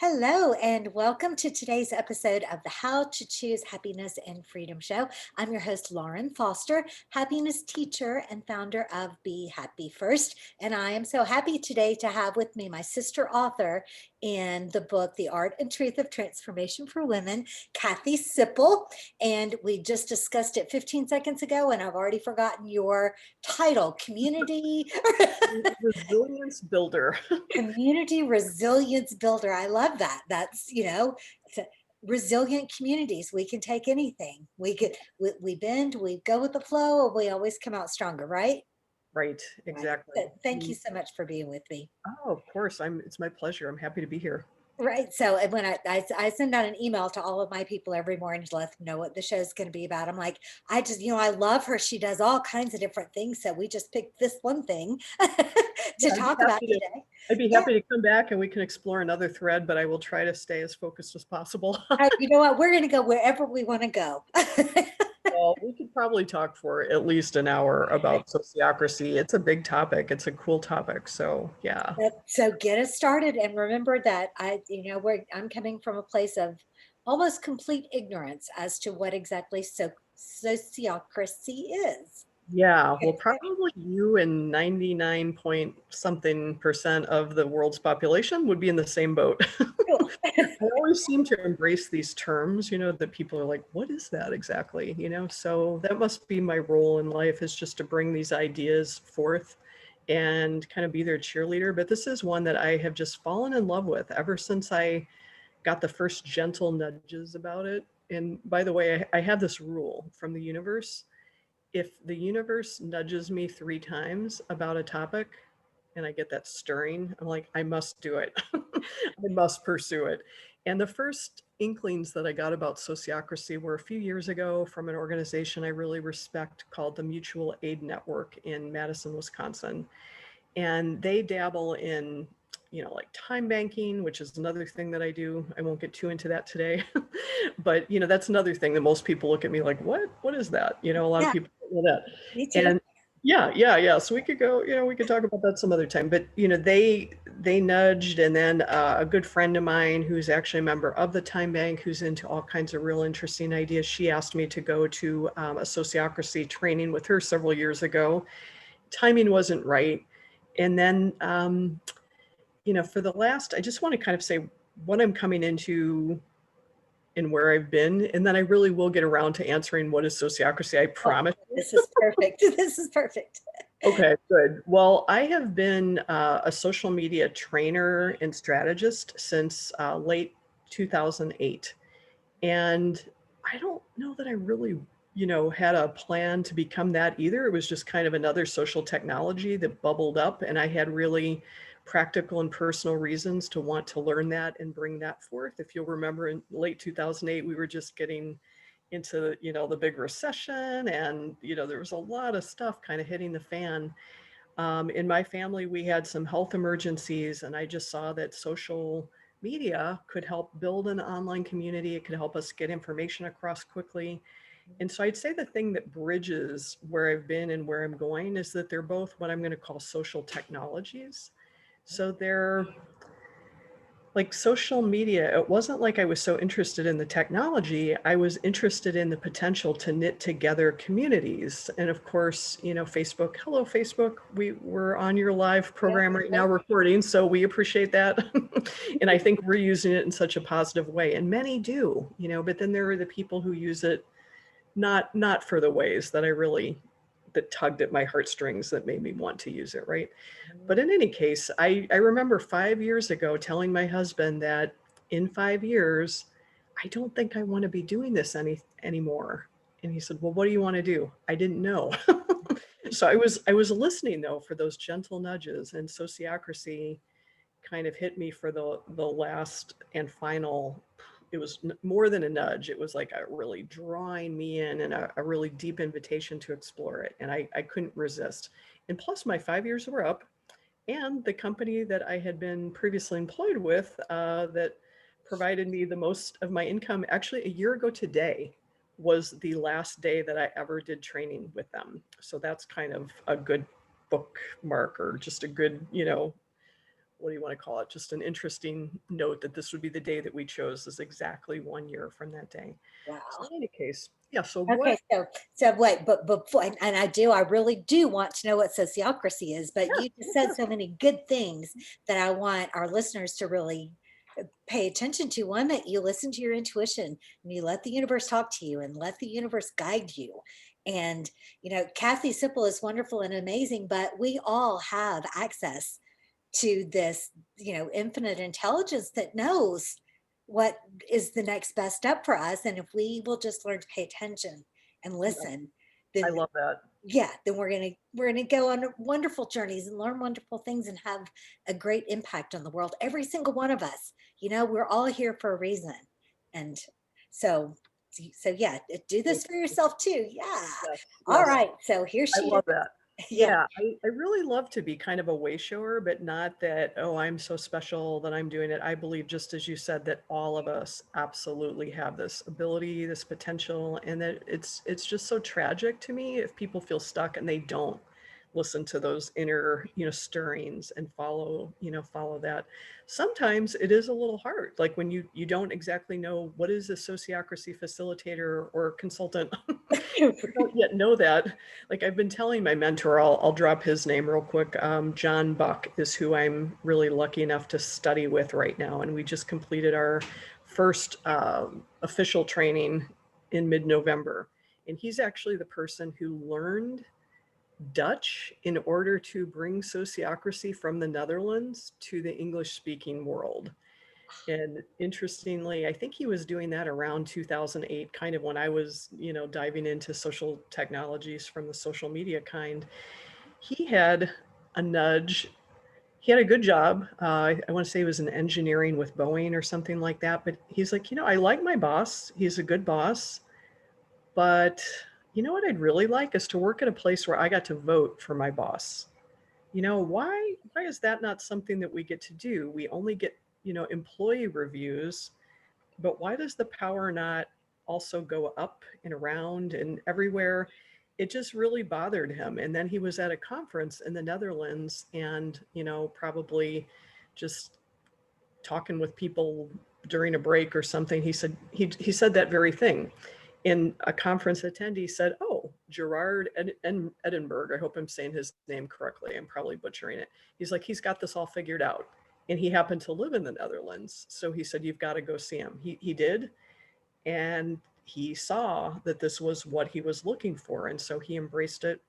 Hello, and welcome to today's episode of the How to Choose Happiness and Freedom Show. I'm your host, Lauren Foster, happiness teacher and founder of Be Happy First. And I am so happy today to have with me my sister author in the book, The Art and Truth of Transformation for Women, Kathy Sipple. And we just discussed it 15 seconds ago, and I've already forgotten your title, Community. Resilience builder. Community resilience builder. I love that. That's, it's resilient communities. We can take anything. We bend, we go with the flow, and we always come out stronger, right? Right, Right. exactly. So thank you so much for being with me. Oh, of course. It's my pleasure. I'm happy to be here. Right. So and when I send out an email to all of my people every morning to let them know what the show's going to be about. I'm like, I just, I love her. She does all kinds of different things. So we just picked this one thing Yeah, to talk about today. I'd be Yeah. happy to come back and we can explore another thread, but I will try to stay as focused as possible. You know what? We're going to go wherever we want to go. Well, we could probably talk for at least an hour about sociocracy. It's a big topic. It's a cool topic. So, yeah. So get us started, and remember that I'm coming from a place of almost complete ignorance as to what exactly sociocracy is. Yeah, well, probably you and 99 point something percent of the world's population would be in the same boat. Cool. I always seem to embrace these terms, that people are like, what is that exactly? So that must be my role in life, is just to bring these ideas forth and kind of be their cheerleader. But this is one that I have just fallen in love with ever since I got the first gentle nudges about it. And by the way, I have this rule from the universe. If the universe nudges me 3 times about a topic and I get that stirring, I'm like, I must do it. I must pursue it. And the first inklings that I got about sociocracy were a few years ago from an organization I really respect called the Mutual Aid Network in Madison, Wisconsin. And they dabble in, like time banking, which is another thing that I do. I won't get too into that today, but that's another thing that most people look at me like, what is that? A lot of Yeah, people don't know that. me too. And yeah. So we could go, we could talk about that some other time, but they nudged. And then a good friend of mine who's actually a member of the time bank, who's into all kinds of real interesting ideas, she asked me to go to a sociocracy training with her several years ago. Timing wasn't right. And then, for the last, I just want to kind of say what I'm coming into and where I've been. And then I really will get around to answering what is sociocracy, I Oh, promise. this is perfect. This is perfect. Okay, good. Well, I have been a social media trainer and strategist since late 2008. And I don't know that I really, had a plan to become that either. It was just kind of another social technology that bubbled up, and I had really practical and personal reasons to want to learn that and bring that forth. If you'll remember, in late 2008, we were just getting into, the big recession, and, there was a lot of stuff kind of hitting the fan. In my family, we had some health emergencies, and I just saw that social media could help build an online community. It could help us get information across quickly. And so I'd say the thing that bridges where I've been and where I'm going is that they're both what I'm going to call social technologies. So they're like social media. It wasn't like I was so interested in the technology. I was interested in the potential to knit together communities. And of course, Facebook, hello, Facebook, we're on your live program right now recording. So we appreciate that. And I think we're using it in such a positive way. And many do, but then there are the people who use it not for the ways that that tugged at my heartstrings that made me want to use it, right? But in any case, I remember 5 years ago telling my husband that in 5 years, I don't think I want to be doing this anymore. And he said, well, what do you want to do? I didn't know. So I was listening though for those gentle nudges, and sociocracy kind of hit me for the last and final. It was more than a nudge. It was like a really drawing me in, and a really deep invitation to explore it. And I couldn't resist. And plus my 5 years were up, and the company that I had been previously employed with that provided me the most of my income, actually a year ago today, was the last day that I ever did training with them. So that's kind of a good bookmark, or just a good, what do you want to call it? Just an interesting note that this would be the day that we chose is exactly 1 year from that day. So Wow. in any case, yeah. So Okay, what? so wait, but before, and I really do want to know what sociocracy is, but Yes, you just yes, said yes. so many good things that I want our listeners to really pay attention to. One, that you listen to your intuition and you let the universe talk to you and let the universe guide you. And, Kathy Sipple is wonderful and amazing, but we all have access to this, infinite intelligence that knows what is the next best step for us. And if we will just learn to pay attention and Yeah, listen, I then love that. yeah, then we're gonna go on wonderful journeys and learn wonderful things and have a great impact on the world. Every single one of us, we're all here for a reason. And so so yeah, do Thank this for you. yourself too. Yeah. Yes, All yes. right. So here I she is. love that. Yeah. Yeah, I really love to be kind of a way shower, but not that, oh, I'm so special that I'm doing it. I believe, just as you said, that all of us absolutely have this ability, this potential, and that it's just so tragic to me if people feel stuck and they don't listen to those inner, stirrings and follow that. Sometimes it is a little hard, like when you don't exactly know what is a sociocracy facilitator or consultant. You don't yet know that. Like I've been telling my mentor, I'll drop his name real quick. John Buck is who I'm really lucky enough to study with right now. And we just completed our first official training in mid-November. And he's actually the person who learned Dutch in order to bring sociocracy from the Netherlands to the English speaking world. And interestingly, I think he was doing that around 2008, kind of when I was, diving into social technologies from the social media kind. He had a nudge. He had a good job. I want to say he was in engineering with Boeing or something like that. But he's like, I like my boss. He's a good boss. But you know what I'd really like is to work at a place where I got to vote for my boss. Why is that not something that we get to do? We only get, employee reviews, but why does the power not also go up and around and everywhere? It just really bothered him. And then he was at a conference in the Netherlands and, probably just talking with people during a break or something. He said that very thing. In a conference attendee said, "Oh, Gerard Edinburgh. I hope I'm saying his name correctly. I'm probably butchering it." He's like, he's got this all figured out, and he happened to live in the Netherlands. So he said, "You've got to go see him." He did, and he saw that this was what he was looking for, and so he embraced it.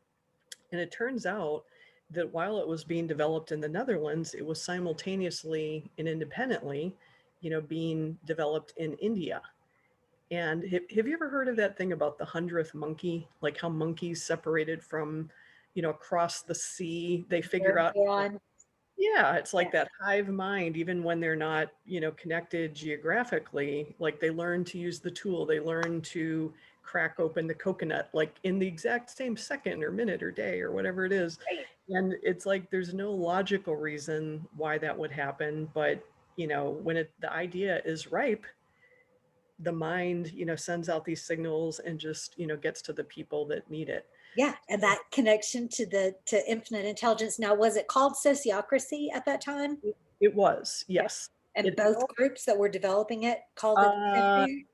And it turns out that while it was being developed in the Netherlands, it was simultaneously and independently, being developed in India. And have you ever heard of that thing about the 100th monkey? Like how monkeys separated from, across the sea, they figure out, Go on. yeah, it's Yeah. like that hive mind, even when they're not, connected geographically, like they learn to use the tool, they learn to crack open the coconut, like in the exact same second or minute or day or whatever it is. Right. And it's like there's no logical reason why that would happen. But, when the idea is ripe, the mind, sends out these signals and just, gets to the people that need it. Yeah, and that connection to infinite intelligence. Now, was it called sociocracy at that time? It was, Yep. yes. And It both felt, groups that were developing it called it the same uh, thing?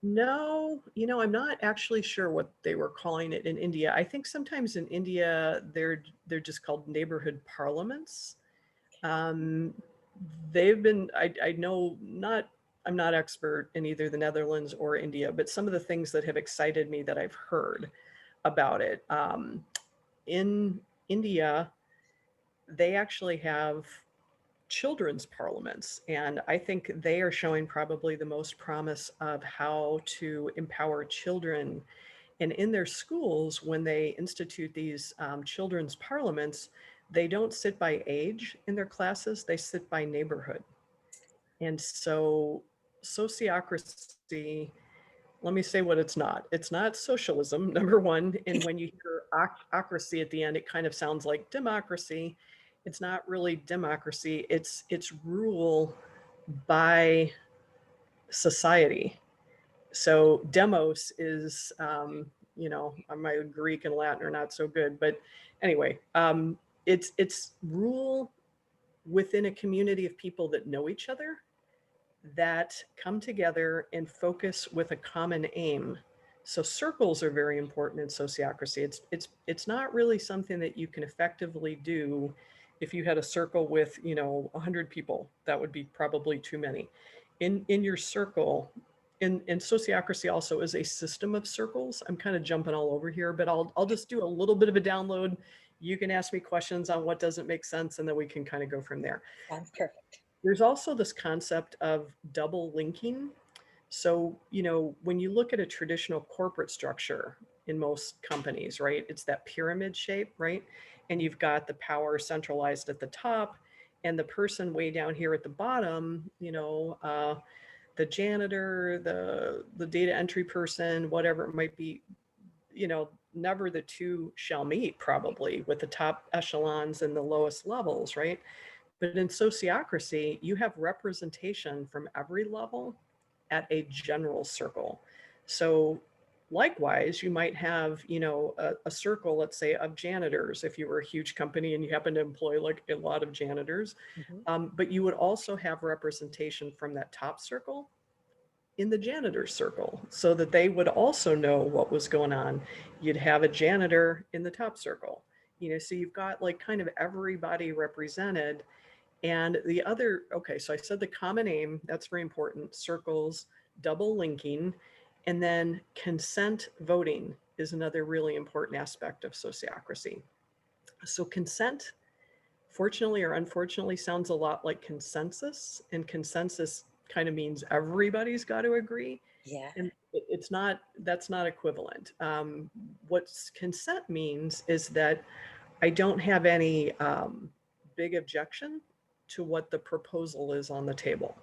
no, I'm not actually sure what they were calling it in India. I think sometimes in India they're just called neighborhood parliaments. Um, they've been, I know, not, I'm not expert in either the Netherlands or India, but some of the things that have excited me that I've heard about it. In India, they actually have children's parliaments, and I think they are showing probably the most promise of how to empower children. And in their schools, when they institute these children's parliaments, they don't sit by age in their classes, they sit by neighborhood. And so sociocracy, let me say what it's not. It's not socialism, number one. And when you hear ocracy at the end, it kind of sounds like democracy. It's not really democracy. It's rule by society. So demos is, my Greek and Latin are not so good, but anyway, it's rule within a community of people that know each other, that come together and focus with a common aim. So circles are very important in sociocracy. It's not really something that you can effectively do if you had a circle with, 100 people. That would be probably too many. In your circle, in sociocracy also is a system of circles. I'm kind of jumping all over here, but I'll just do a little bit of a download. You can ask me questions on what doesn't make sense, and then we can kind of go from there. Sounds perfect. There's also this concept of double linking. So, when you look at a traditional corporate structure in most companies, right, it's that pyramid shape, right? And you've got the power centralized at the top and the person way down here at the bottom, the janitor, the data entry person, whatever it might be, never the two shall meet, probably, with the top echelons and the lowest levels, right? But in sociocracy, you have representation from every level at a general circle. So likewise, you might have, a circle, let's say, of janitors, if you were a huge company and you happen to employ like a lot of janitors. Mhm. But you would also have representation from that top circle in the janitor circle so that they would also know what was going on. You'd have a janitor in the top circle, so you've got like kind of everybody represented. And the other, okay, so I said the common aim, that's very important, circles, double linking, and then consent voting is another really important aspect of sociocracy. So consent, fortunately or unfortunately, sounds a lot like consensus, and consensus kind of means everybody's got to agree. Yeah. And it's not, that's not equivalent. What consent means is that I don't have any big objection to what the proposal is on the table.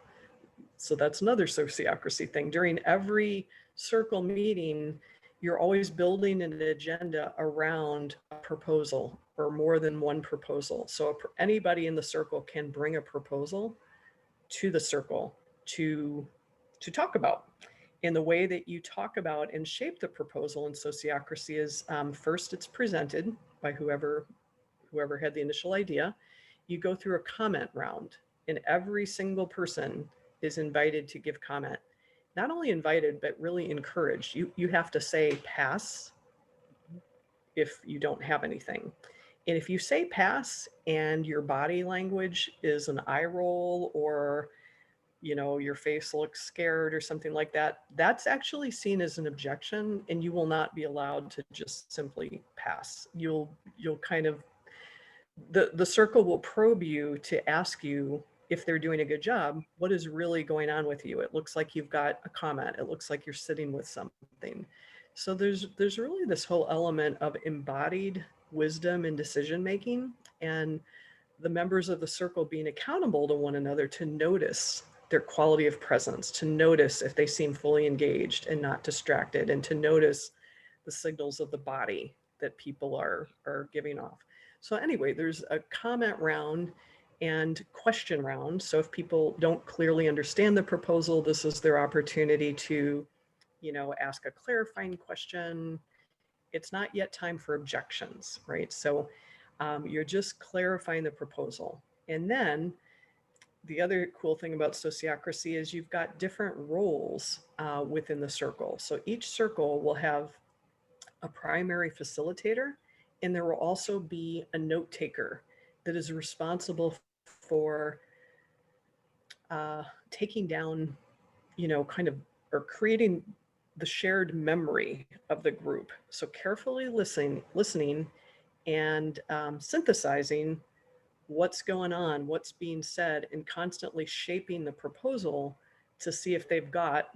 So that's another sociocracy thing. During every circle meeting, you're always building an agenda around a proposal or more than one proposal. So anybody in the circle can bring a proposal to the circle to talk about. And the way that you talk about and shape the proposal in sociocracy is first it's presented by whoever had the initial idea. You go through a comment round, and every single person is invited to give comment. Not only invited, but really encouraged. You have to say pass if you don't have anything. And if you say pass and your body language is an eye roll, or your face looks scared or something like that, that's actually seen as an objection, and you will not be allowed to just simply pass. You'll kind of, the circle will probe you to ask you if they're doing a good job, what is really going on with you. It looks like you've got a comment. It looks like you're sitting with something. So there's really this whole element of embodied wisdom and decision making, and the members of the circle being accountable to one another to notice their quality of presence, to notice if they seem fully engaged and not distracted, and to notice the signals of the body that people are giving off. So anyway, there's a comment round and question round. So if people don't clearly understand the proposal, this is their opportunity to, ask a clarifying question. It's not yet time for objections, right? So you're just clarifying the proposal. And then the other cool thing about sociocracy is you've got different roles within the circle. So each circle will have a primary facilitator, and there will also be a note taker that is responsible for taking down, kind of, or creating the shared memory of the group. So carefully listening and synthesizing what's going on, what's being said, and constantly shaping the proposal to see if they've got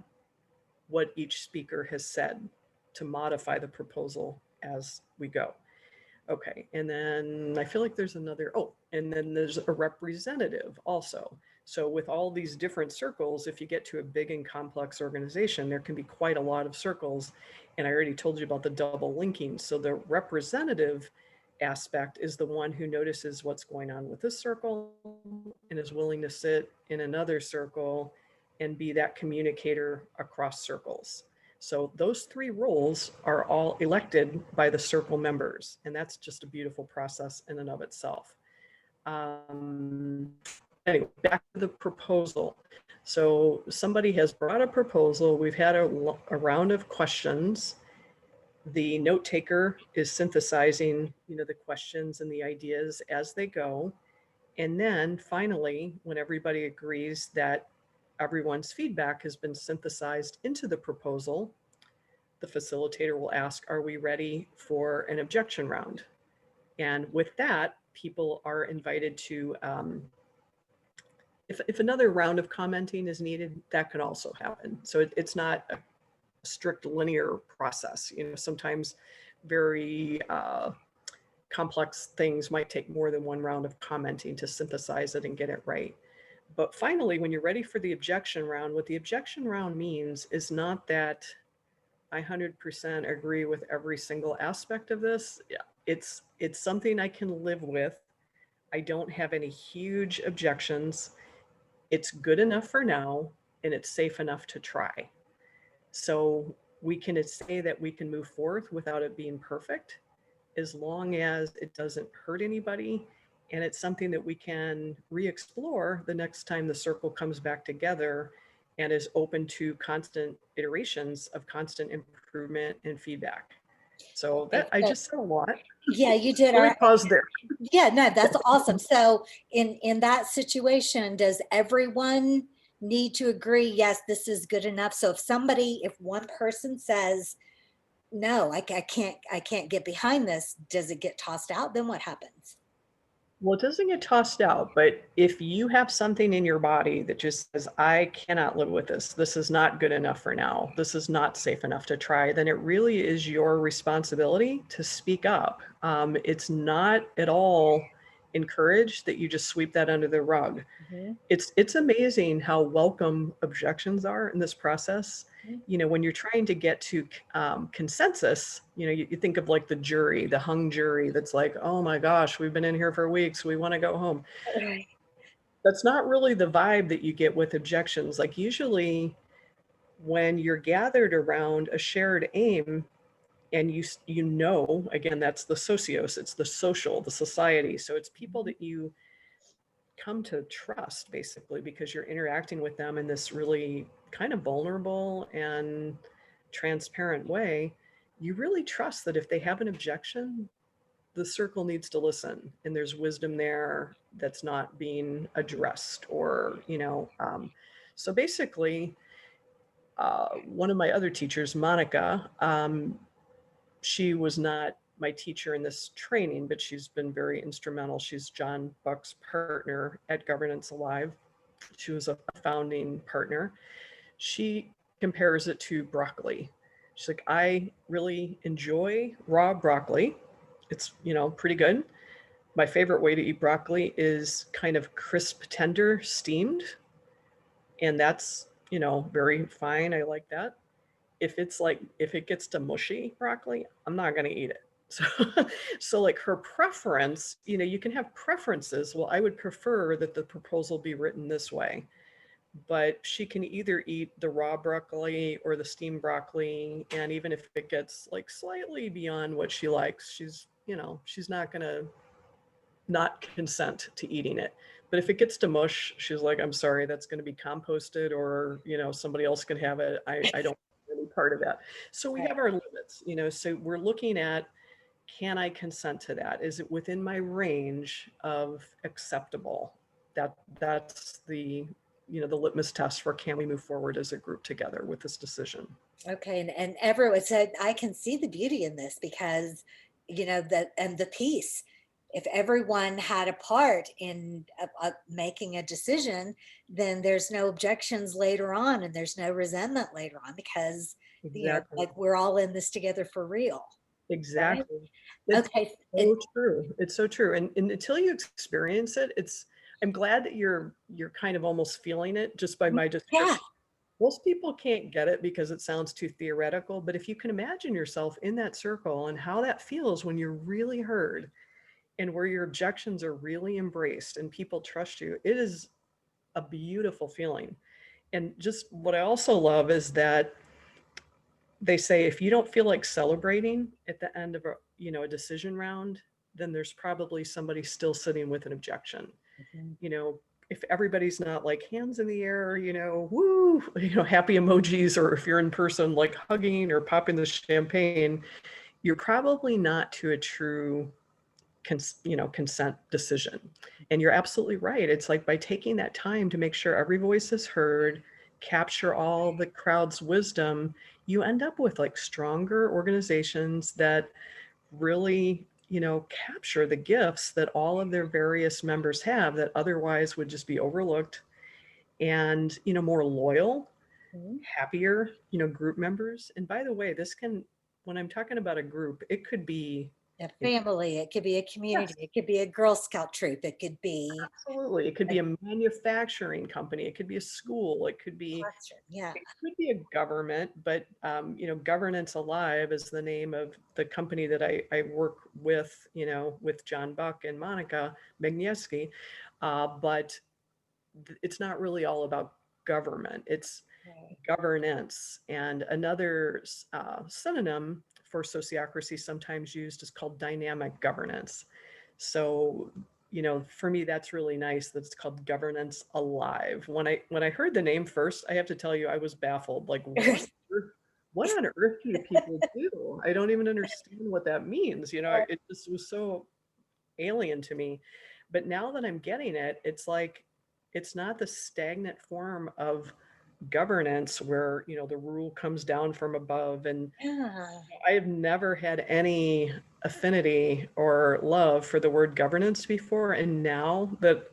what each speaker has said, to modify the proposal as we go. Okay, and then I feel like there's another, and then there's a representative also. So with all these different circles, if you get to a big and complex organization, there can be quite a lot of circles. And I already told you about the double linking. So the representative aspect is the one who notices what's going on with this circle and is willing to sit in another circle and be that communicator across circles. So those three roles are all elected by the circle members, and that's just a beautiful process in and of itself. Um, anyway, back to the proposal. So somebody has brought a proposal. We've had a round of questions. The note taker is synthesizing, the questions and the ideas as they go. And then finally, when everybody agrees that everyone's feedback has been synthesized into the proposal, the facilitator will ask, are we ready for an objection round? And with that, people are invited to, if another round of commenting is needed, that can also happen. So it's not a strict linear process. Sometimes very complex things might take more than one round of commenting to synthesize it and get it right. But finally, when you're ready for the objection round, what the objection round means is not that I 100% agree with every single aspect of this. It's something I can live with. I don't have any huge objections. It's good enough for now, and it's safe enough to try. So we can say that we can move forward without it being perfect, as long as it doesn't hurt anybody, and it's something that we can re-explore the next time the circle comes back together and is open to constant iterations of constant improvement and feedback. So that I So, just said a lot. yeah, you did. Let me pause there. Yeah, no, that's awesome. So in that situation, does everyone need to agree, yes, this is good enough? So if one person says, no, I can't get behind this, does it get tossed out? Then what happens? Well, it doesn't get tossed out, but if you have something in your body that just says, I cannot live with this, this is not good enough for now, this is not safe enough to try, then it really is your responsibility to speak up. It's not at all encouraged that you just sweep that under the rug. Mhm. It's amazing how welcome objections are in this process. When you're trying to get to consensus, you think of like the jury, the hung jury that's like, oh my gosh, we've been in here for weeks, we want to go home. Right. That's not really the vibe that you get with objections. Like usually when you're gathered around a shared aim, and again, that's the socios, it's the social, the society. So it's people that you come to trust, basically, because you're interacting with them in this really kind of vulnerable and transparent way. You really trust that if they have an objection, the circle needs to listen, and there's wisdom there that's not being addressed. So basically, one of my other teachers, Monica, she was not my teacher in this training, but she's been very instrumental. She's John Buck's partner at Governance Alive. She was a founding partner. She compares it to broccoli. She's like, I really enjoy raw broccoli. It's, pretty good. My favorite way to eat broccoli is kind of crisp, tender, steamed. And that's, very fine. I like that. If it gets to mushy broccoli, I'm not going to eat it. So, so like her preference, you can have preferences. Well, I would prefer that the proposal be written this way, but she can either eat the raw broccoli or the steamed broccoli. And even if it gets like slightly beyond what she likes, she's not going to not consent to eating it. But if it gets to mush, she's like, I'm sorry, that's going to be composted, or, somebody else can have it. I don't want any part of that. So we have our limits, so we're looking at, can I consent to that? Is it within my range of acceptable? That's the litmus test for, can we move forward as a group together with this decision? Okay, and everyone said, I can see the beauty in this because, and the peace. If everyone had a part in making a decision, then there's no objections later on, and there's no resentment later on because, Exactly. like we're all in this together for real, right? Exactly. It's Okay, so true. It's so true. And until you experience it, I'm glad that you're kind of almost feeling it just by my yeah, description. Most people can't get it because it sounds too theoretical, but if you can imagine yourself in that circle and how that feels when you're really heard and where your objections are really embraced and people trust you, it is a beautiful feeling. And just what I also love is that they say, if you don't feel like celebrating at the end of a decision round, then there's probably somebody still sitting with an objection. Mhm. You know, if everybody's not like hands in the air, woo, happy emojis, or if you're in person, like hugging or popping the champagne, you're probably not to a true consent decision. And you're absolutely right. It's like by taking that time to make sure every voice is heard, capture all the crowd's wisdom, you end up with like stronger organizations that really, capture the gifts that all of their various members have that otherwise would just be overlooked, and, more loyal, Mhm. happier, group members. And by the way, when I'm talking about a group, it could be, A family, it could be a community, yes, it could be a Girl Scout troop, it could be absolutely. It could a be a manufacturing company. It could be a school. classroom. Yeah. It could be a government. But Governance Alive is the name of the company that I work with. With John Buck and Monica Magniewski. But it's not really all about government. It's Right. governance. And another synonym for sociocracy sometimes used is called dynamic governance. So, for me, that's really nice that it's called Governance Alive. When I heard the name first, I have to tell you, I was baffled. Like, what on earth do people do? I don't even understand what that means. It just was so alien to me. But now that I'm getting it, it's like it's not the stagnant form of governance where, the rule comes down from above. And Yeah. I have never had any affinity or love for the word governance before. And now that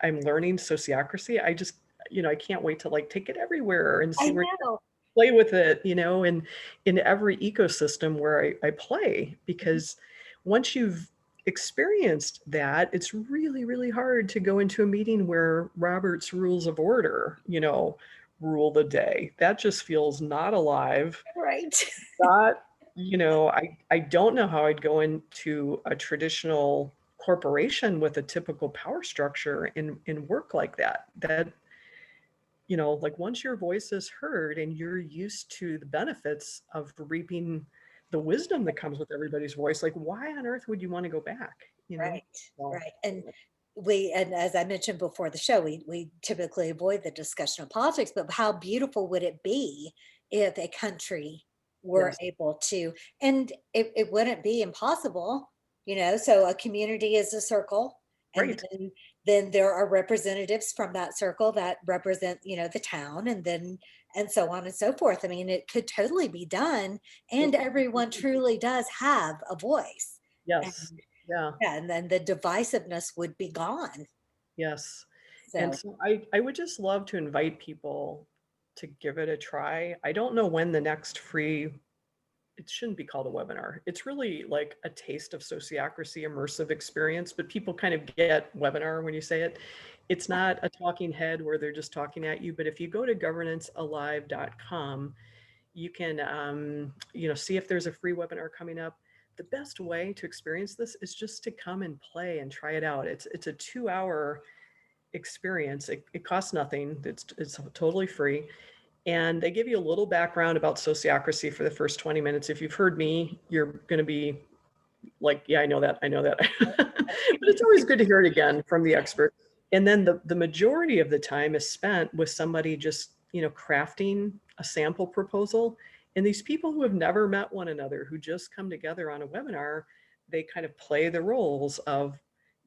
I'm learning sociocracy, I can't wait to like take it everywhere and I see where know. play with it, and in every ecosystem where I play, Mhm. because once you've experienced that, it's really, really hard to go into a meeting where Robert's rules of order, rule the day. That just feels not alive. Right. Not, I don't know how I'd go into a traditional corporation with a typical power structure and work like that. Like once your voice is heard and you're used to the benefits of reaping the wisdom that comes with everybody's voice, like why on earth would you want to go back? Right. Well, Right. And as I mentioned before the show, we typically avoid the discussion of politics, but how beautiful would it be if a country were yes, able to, and it wouldn't be impossible, so a community is a circle, and right. then there are representatives from that circle that represent, the town, and so on and so forth. I mean, it could totally be done, It, and everyone truly does have a voice. yes, yeah, Yeah, and then the divisiveness would be gone. yes. And So, so I would just love to invite people to give it a try. I don't know when the next free, it shouldn't be called a webinar. It's really like a taste of sociocracy immersive experience, but people kind of get webinar when you say it. It's not a talking head where they're just talking at you, but if you go to governancealive.com, you can see if there's a free webinar coming up. The best way to experience this is just to come and play and try it out. It's a 2-hour experience. It costs nothing. It's totally free, and they give you a little background about sociocracy for the first 20 minutes. If you've heard me, you're going to be like, yeah, I know that. I know that. But it's always good to hear it again from the expert. And then the majority of the time is spent with somebody just, crafting a sample proposal. And these people who have never met one another, who just come together on a webinar, they kind of play the roles of,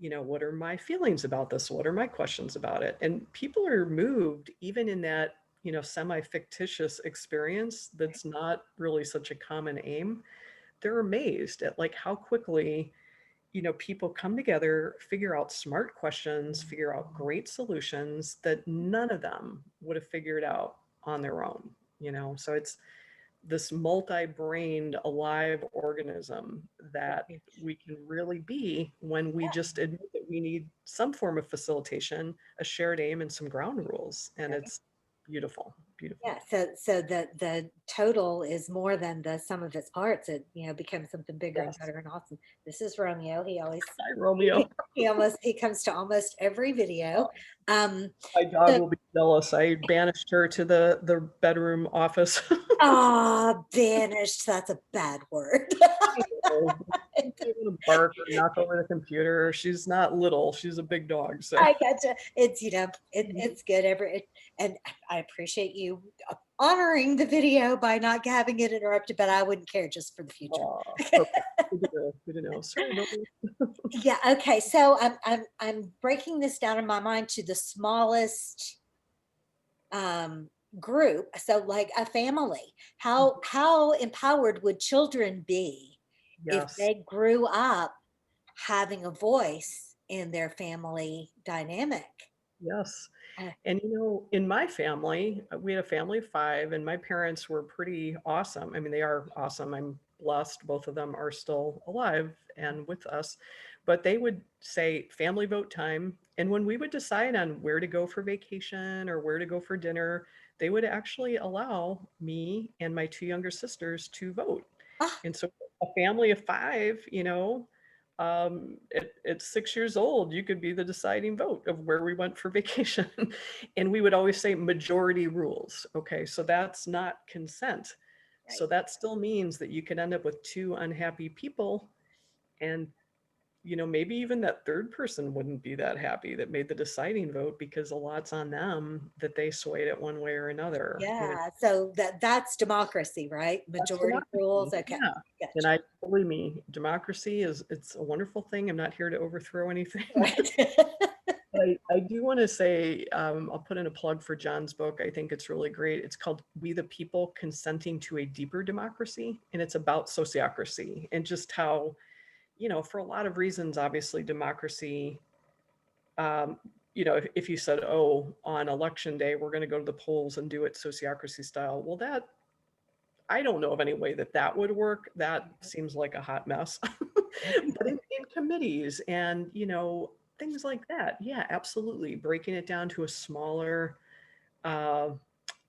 what are my feelings about this? What are my questions about it? And people are moved even in that, semi-fictitious experience that's not really such a common aim. They're amazed at like how quickly, people come together, figure out smart questions, figure out great solutions that none of them would have figured out on their own. So it's this multi-brained alive organism that we can really be when we just admit that we need some form of facilitation, a shared aim, and some ground rules. And it's beautiful, beautiful. yeah, so the total is more than the sum of its parts. It, becomes something bigger and Yes. better and awesome. This is Romeo. He always Hi, he, Romeo. he comes to almost every video. Um, My dog so will be jealous. I banished her to the bedroom office. Ah, banished. That's a bad word. I know. She's able to bark or knock over the computer. She's not little. She's a big dog. So, I gotcha. It's, it's good. And I appreciate you honoring the video by not having it interrupted, but I wouldn't care just for the future. perfect. Good to know. Good to know. Sorry about that. Yeah. Okay. So I'm breaking this down in my mind to the smallest um, group. So like a family. How empowered would children be if Yes. they grew up having a voice in their family dynamic? Yes. Uh, And in my family, we had a family of five, and my parents were pretty awesome. I mean, they are awesome. I'm blessed. Both of them are still alive and with us. But they would say family vote time. And when we would decide on where to go for vacation or where to go for dinner, they would actually allow me and my two younger sisters to vote. ah, And so a family of five, at 6 years old, you could be the deciding vote of where we went for vacation. And we would always say majority rules. Okay, so that's not consent. right. So that still means that you could end up with two unhappy people. And maybe even that third person wouldn't be that happy that made the deciding vote because a lot's on them that they swayed it one way or another. Yeah. So that's democracy, right? That's Majority rules. democracy. Okay. Yeah. And Gotcha. I believe me, democracy it's a wonderful thing. I'm not here to overthrow anything. Right. But I do want to say, I'll put in a plug for John's book. I think it's really great. It's called We the People Consenting to a Deeper Democracy. And it's about sociocracy and just how, for a lot of reasons, obviously, democracy, um, if you said, oh, on election day, we're going to go to the polls and do it sociocracy style, well, I don't know of any way that that would work. That seems like a hot mess. But in committees and, things like that, yeah, absolutely. Breaking it down to a smaller uh,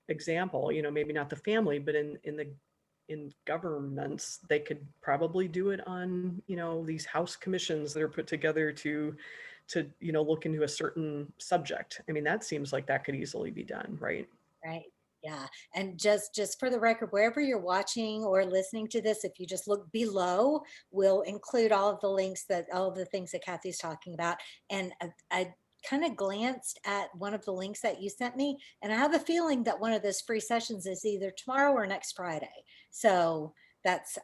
example, maybe not the family, but in governments, they could probably do it on, these house commissions that are put together to look into a certain subject. I mean, that seems like that could easily be done, right? Right. Yeah. And just for the record, wherever you're watching or listening to this, if you just look below, we'll include all of the links that all of the things that Kathy's talking about. And I kind of glanced at one of the links that you sent me, and I have a feeling that one of those free sessions is either tomorrow or next Friday. So that's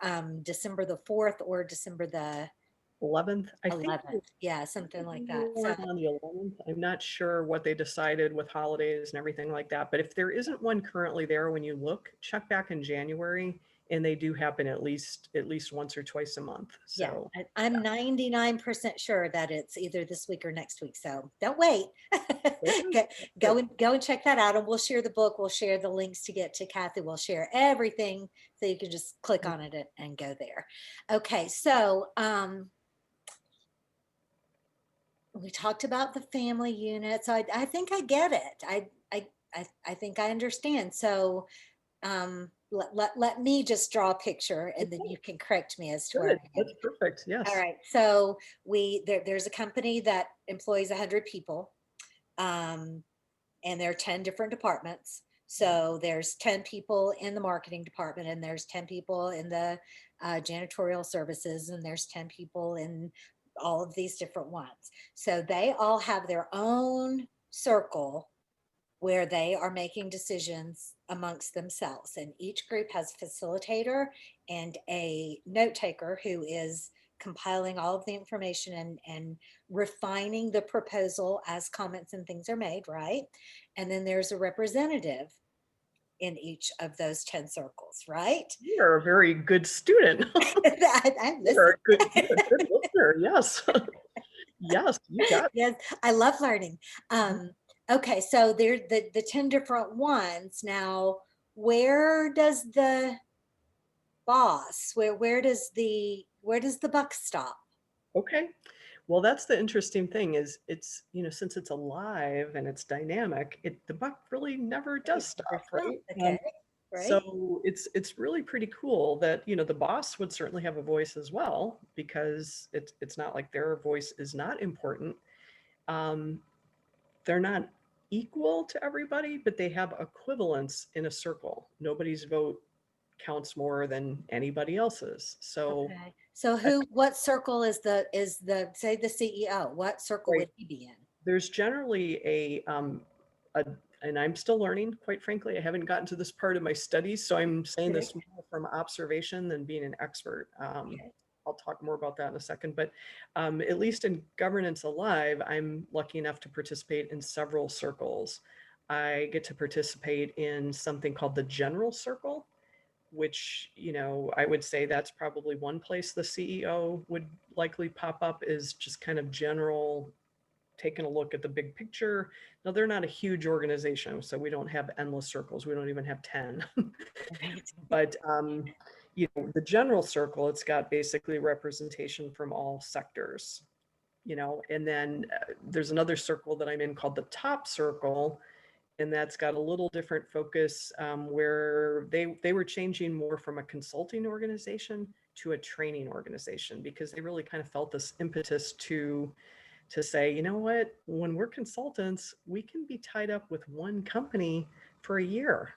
December the 4th or December the 11th, I think. 11th. Yeah, something like that. So One on the 11th. I'm not sure what they decided with holidays and everything like that. But if there isn't one currently there when you look, check back in January, and they do happen at least once or twice a month. yeah, So I'm 99% sure that it's either this week or next week. So don't wait. yeah, Go, good. go and check that out. And we'll share the book. We'll share the links to get to Kathy. We'll share everything so you can just click on it and go there. Okay, so we talked about the family unit. So I think I get it. I think I understand. So let me just draw a picture and then Okay, you can correct me as to where good. I That's am. perfect. All Yes. right. So there's a company that employs 100 people, and there are 10 different departments. So there's 10 people in the marketing department, and there's 10 people in the janitorial services, and there's 10 people in all of these different ones. So they all have their own circle where they are making decisions amongst themselves. And each group has a facilitator and a note taker who is compiling all of the information and refining the proposal as comments and things are made, right? And then there's a representative in each of those 10 circles, right? You're a very good student. I'm You're listening. a good listener. Yes. Yes, you got Yes, I love learning. it. Okay, so there's the 10 different ones. Now, where does the boss, where does the buck stop? Okay. Well, that's the interesting thing is it's, since it's alive and it's dynamic, the buck really never does It never stop, stops. right? Okay, right? So it's really pretty cool that, the boss would certainly have a voice as well, because it's not like their voice is not important. Um, they're not equal to everybody, but they have equivalence in a circle. Nobody's vote counts more than anybody else's. So Okay. So uh, what circle say the CEO, what circle right, would he be in? there's generally a, and I'm still learning, quite frankly. I haven't gotten to this part of my studies, so I'm saying Okay. this more from observation than being an expert. Okay. I'll talk more about that in a second, but at least in Governance Alive, I'm lucky enough to participate in several circles. I get to participate in something called the General Circle, which, I would say that's probably one place the CEO would likely pop up, is just kind of general, taking a look at the big picture. Now, they're not a huge organization, so we don't have endless circles. We don't even have 10. Right. But, the general circle, it's got basically representation from all sectors, and then there's another circle that I'm in called the top circle, and that's got a little different focus, where they were changing more from a consulting organization to a training organization, because they really kind of felt this impetus to say, you know what, when we're consultants, we can be tied up with one company for a year.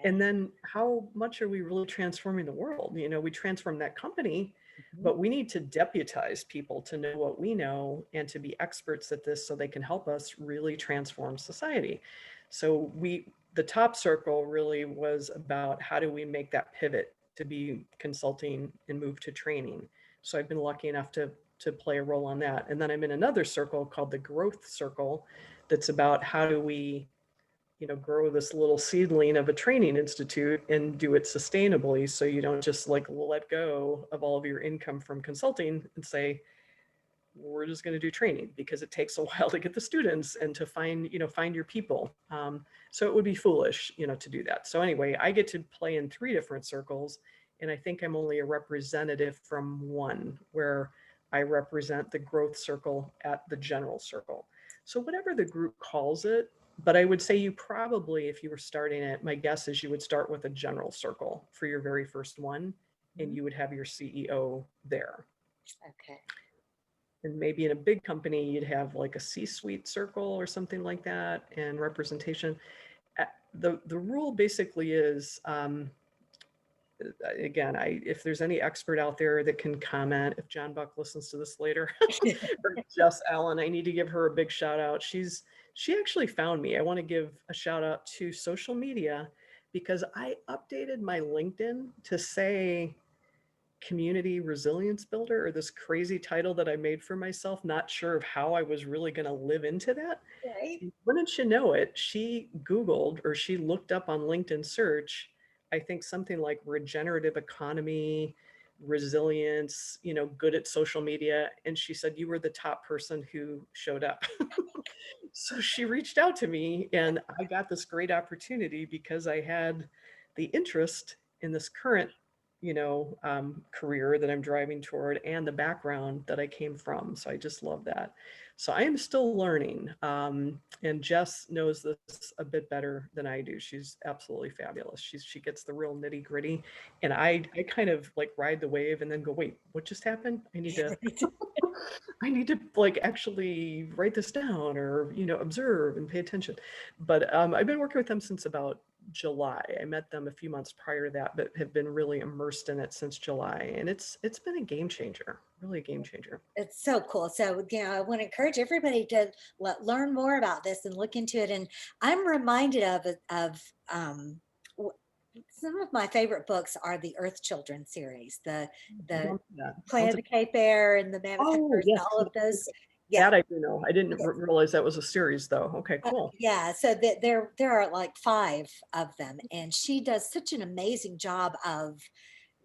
And Right. then how much are we really transforming the world? We transform that company, Mhm. but we need to deputize people to know what we know and to be experts at this so they can help us really transform society. So the top circle really was about how do we make that pivot to be consulting and move to training. So I've been lucky enough to play a role on that. And then I'm in another circle called the growth circle, that's about how do we grow this little seedling of a training institute and do it sustainably, so you don't just like let go of all of your income from consulting and say, we're just going to do training, because it takes a while to get the students and to find your people. So it would be foolish, to do that. So anyway, I get to play in three different circles, and I think I'm only a representative from one, where I represent the growth circle at the general circle. So whatever the group calls it, but I would say you probably, if you were starting it, my guess is you would start with a general circle for your very first one, and Mhm. you would have your CEO there. Okay. And maybe in a big company, you'd have like a C-suite circle or something like that, and representation. The rule basically is, again, if there's any expert out there that can comment, if John Buck listens to this later, or Jess Allen, I need to give her a big shout out. She actually found me. I want to give a shout out to social media, because I updated my LinkedIn to say community resilience builder, or this crazy title that I made for myself, not sure of how I was really going to live into that. Right. Wouldn't you know it, she Googled, or she looked up on LinkedIn search, I think something like regenerative economy, resilience, good at social media. And she said, you were the top person who showed up. So she reached out to me, and I got this great opportunity because I had the interest in this current, career that I'm driving toward, and the background that I came from. So I just love that. So I am still learning. And Jess knows this a bit better than I do. She's absolutely fabulous. She gets the real nitty gritty, and I kind of like ride the wave and then go, wait, what just happened? Right. I need to like actually write this down, or observe and pay attention. But I've been working with them since about July. I met them a few months prior to that, but have been really immersed in it since July, and it's been a game changer, really a game changer. It's so cool. So, I want to encourage everybody to learn more about this and look into it. And I'm reminded w- some of my favorite books are the Earth Children series, I the don't know that. Planet Sounds of like, the Cape Air and the Man of oh Earth, yes, and all of those. okay. Yeah. That I do know. I didn't realize that was a series though. Okay, cool. Yeah, so there are like five of them, and she does such an amazing job of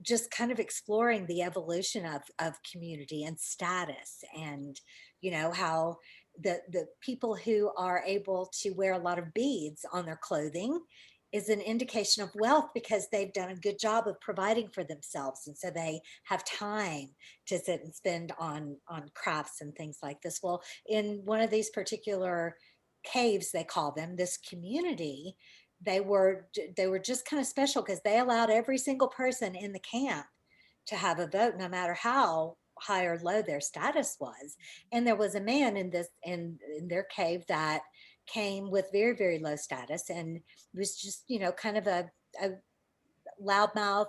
just kind of exploring the evolution of community and status, and how the people who are able to wear a lot of beads on their clothing is an indication of wealth, because they've done a good job of providing for themselves, and so they have time to sit and spend on crafts and things like this. Well, in one of these particular caves, they call them, this community, they were just kind of special because they allowed every single person in the camp to have a vote, no matter how high or low their status was. And there was a man in their cave that came with very, very low status, and was just kind of a loudmouth,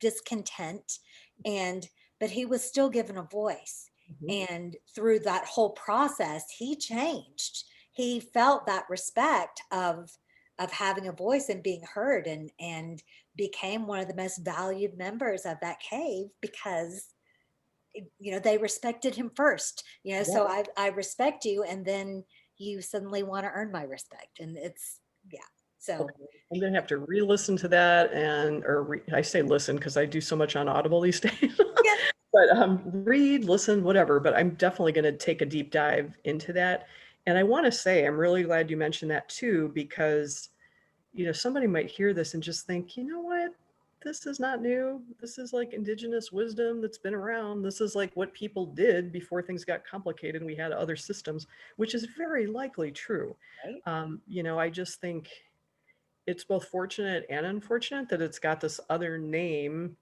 discontent, and but he was still given a voice. Mhm. And through that whole process, he changed. He felt that respect of having a voice and being heard, and became one of the most valued members of that cave because they respected him first. Yeah. So I respect you, and then you suddenly want to earn my respect, and it's yeah. So Okay. I'm gonna have to re-listen to that I say listen because I do so much on Audible these days. yeah, But read, listen, whatever. But I'm definitely going to take a deep dive into that. And I want to say, I'm really glad you mentioned that too, because, somebody might hear this and just think, you know what? This is not new. This is like indigenous wisdom that's been around. This is like what people did before things got complicated and we had other systems, which is very likely true. right. I just think it's both fortunate and unfortunate that it's got this other name,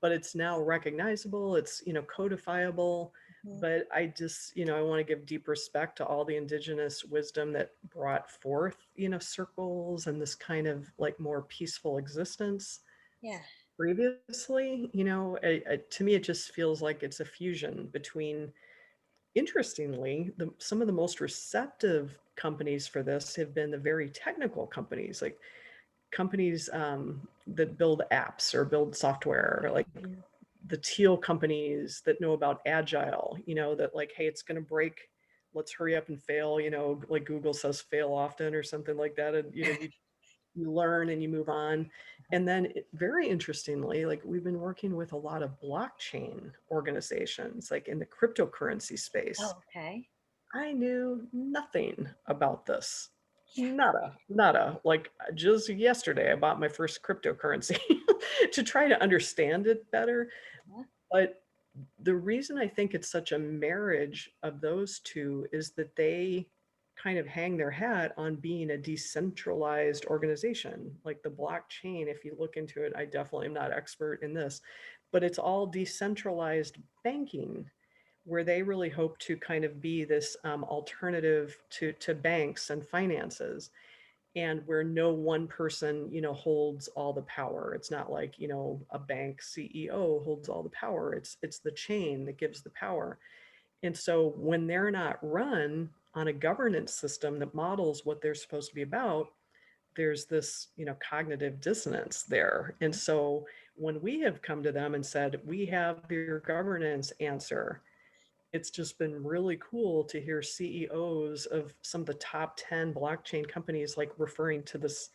but it's now recognizable, it's, codifiable. Mhm. But I just, I want to give deep respect to all the indigenous wisdom that brought forth, circles and this kind of like more peaceful existence Yeah. previously. To me, it just feels like it's a fusion between, interestingly, some of the most receptive companies for this have been the very technical companies, like companies that build apps or build software, like Mhm. the teal companies that know about agile, that like, hey, it's going to break. Let's hurry up and fail, like Google says, fail often or something like that. And, you learn and you move on. And then very interestingly, like we've been working with a lot of blockchain organizations, like in the cryptocurrency space. Oh, okay. I knew nothing about this. Yeah. Nada, nada. Like just yesterday, I bought my first cryptocurrency to try to understand it better. Uh-huh. But the reason I think it's such a marriage of those two is that they kind of hang their hat on being a decentralized organization. Like the blockchain, if you look into it, I definitely am not expert in this, but it's all decentralized banking where they really hope to kind of be this alternative to banks and finances, and where no one person holds all the power. It's not like a bank CEO holds all the power. It's the chain that gives the power. And so when they're not run on a governance system that models what they're supposed to be about, there's this cognitive dissonance there. And so when we have come to them and said, we have your governance answer, it's just been really cool to hear CEOs of some of the top 10 blockchain companies like referring to this,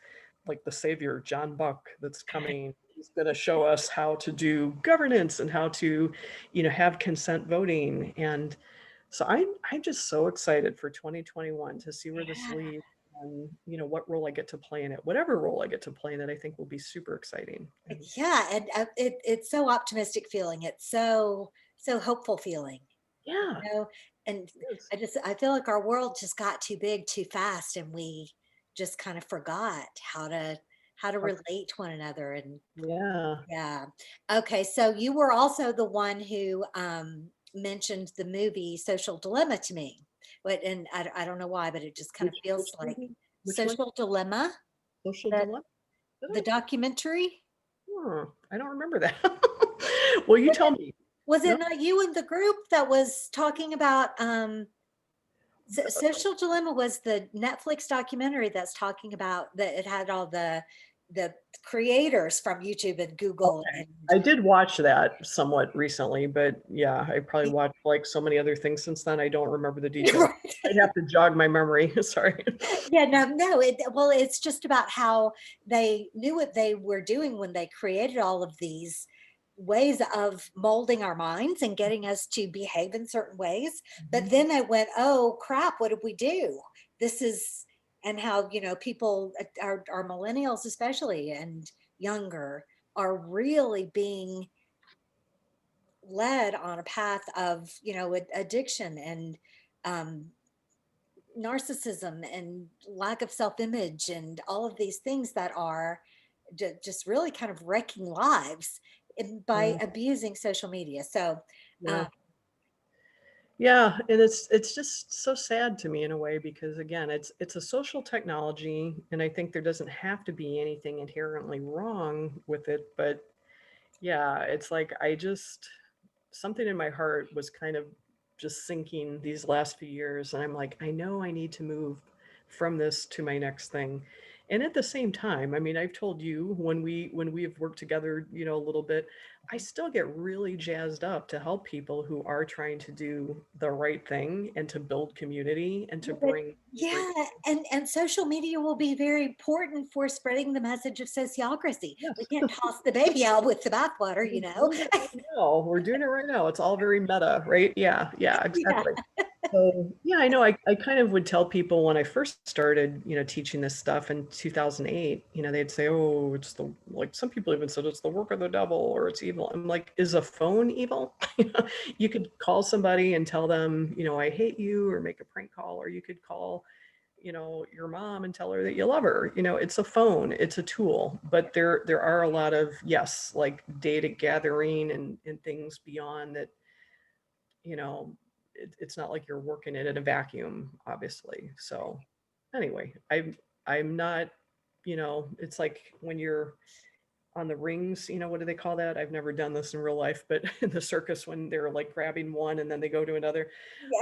like the savior, John Buck, that's coming. He's going to show us how to do governance and how to, have consent voting. And so I'm just so excited for 2021 to see where this Yeah. leads and, what role I get to play in it. Whatever role I get to play in it, I think will be super exciting. And Yeah, and it's so optimistic feeling. It's so hopeful feeling, yeah, you know. And it is. I feel like our world just got too big too fast, and we just kind of forgot how to relate to one another. And Yeah. yeah, okay. So you were also the one who mentioned the movie Social Dilemma to me. But and I don't know why, but it just kind of Which feels like movie? Which one? Social Dilemma, Social that Dilemma? Did the documentary. I don't remember that. Well, you tell me. Was No? it not you in the group that was talking about Social Dilemma was the Netflix documentary that's talking about that it had all the creators from YouTube and Google Okay. and I did watch that somewhat recently, but yeah, I probably watched like so many other things since then. I don't remember the details. right. I'd have to jog my memory. Sorry. Yeah, no, well, it's just about how they knew what they were doing when they created all of these ways of molding our minds and getting us to behave in certain ways. But Mhm. then they went, oh crap, what did we do? This is, and how, people, our millennials especially and younger, are really being led on a path of, addiction and um, narcissism and lack of self-image and all of these things that are just really kind of wrecking lives by Yeah, abusing social media. So yeah. um, Yeah, and it's just so sad to me in a way because again, it's a social technology, and I think there doesn't have to be anything inherently wrong with it, but yeah, it's like I just something in my heart was kind of just sinking these last few years, and I'm like, I know I need to move from this to my next thing. And at the same time, I mean, I've told you when we have worked together, a little bit, I still get really jazzed up to help people who are trying to do the right thing and to build community and to Yeah, but bring great. yeah, and social media will be very important for spreading the message of sociocracy. We Yes. can't toss the baby out with the bathwater, you We're know? doing it right now. We're doing it right now. It's all very meta, right? Yeah, yeah, Yeah, exactly. So yeah, I know I kind of would tell people when I first started, teaching this stuff in 2008, they'd say, oh, it's the, like some people even said it's the work of the devil or it's evil. I'm like, is a phone evil? You could call somebody and tell them, I hate you or make a prank call, or you could call, your mom and tell her that you love her. It's a phone, it's a tool, but there are a lot of, yes, like data gathering and things beyond that, you know, it's not like you're working it in a vacuum, obviously. So anyway, I'm not, it's like when you're on the rings, what do they call that? I've never done this in real life, but in the circus when they're like grabbing one and then they go to another,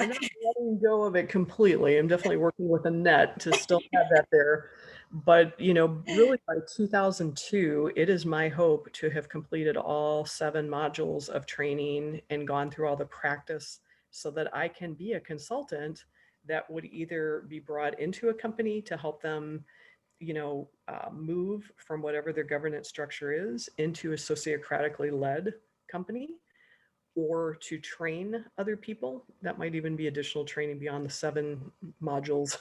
I'm yeah, not letting go of it completely. I'm definitely working with a net to still have that there. But, really by 2002, it is my hope to have completed all 7 modules of training and gone through all the practice so that I can be a consultant that would either be brought into a company to help them move from whatever their governance structure is into a sociocratically led company, or to train other people. That might even be additional training beyond the 7 modules.